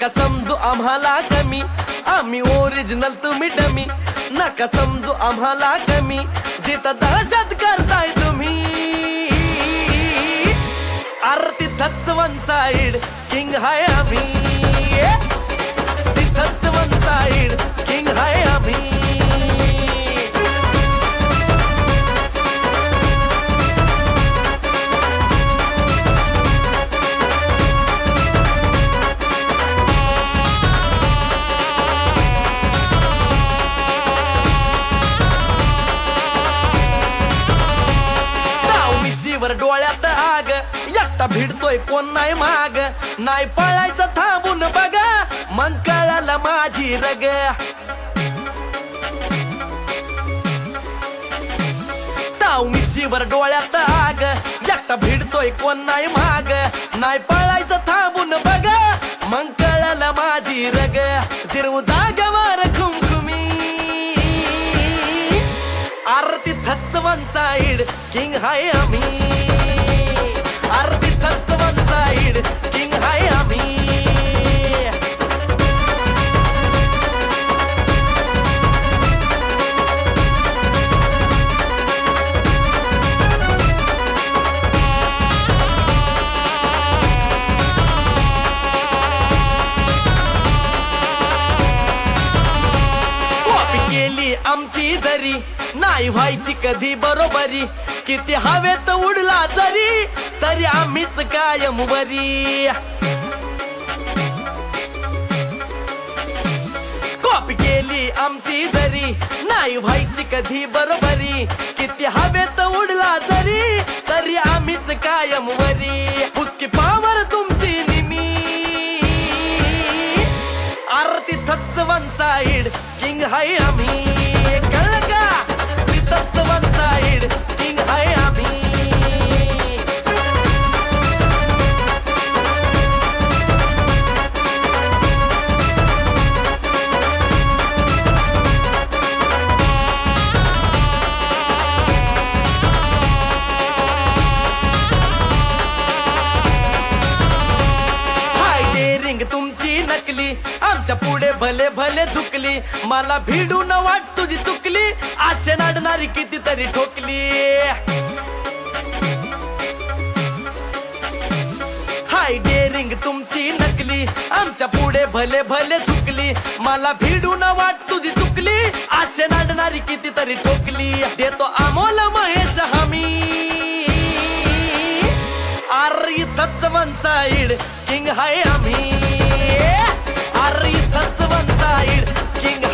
नका समजू आम्हाला कमी, आम्ही ओरिजिनल तुम्ही डमी. नका समजू आम्हाला कमी, जिथं दहशत करताय तुम्ही. अरे तिथंच वन साइड किंग हाय आम्ही, तिथंच वन साइड किंग हाय आम्ही. वर डोळ्यात आग, एकटा भिडतोय कोण नाही माग. नाही पळायचं थांबून बघा, मग कळालं माझी रग. ताव मिशीवर डोळ्यात आग, एकटा भिडतोय कोण नाही माग. नाही पळायचं थांबून बघा, मग कळालं माझी रग. जिरवू जागेवर खुमखुमी, आरती थच्च वन साइड किंग हाय आम्ही. आरती थच्च वन साइड किंग हाय आम्ही. कॉपी केली आमची जरी, नाही व्हायची कधी बरोबरी. किती हवेत उडला जरी, तरी आम्हीच कायम वरी. कॉपी केली आमची जरी, नाही व्हायची कधी बरोबरी. किती हवेत उडला जरी, तरी आम्हीच कायम वरी. पुचकी पावर तुमची निमी, आरती थच्च वन साइड किंग हाय आम्ही. कळलं का? तिथंच वन साइड किंग हाय आम्ही. हाय डेअरिंग तुमची नकली, आमच्या पुढे भले भले झुकली. मला भिडू न वाट तुझी चुकली, आशे नाडणारी कितीतरी ठोकली. हाय डेअरिंग तुमची नकली, आमच्या पुढे भले भले झुकली. मला भिडू न वाट तुझी चुकली, आशे नाडणारी कितीतरी ठोकली. देतो अमोल महेश हमी, आर इथंच वन साइड किंग हाय आम्ही. आर इथंच वन साइड किंग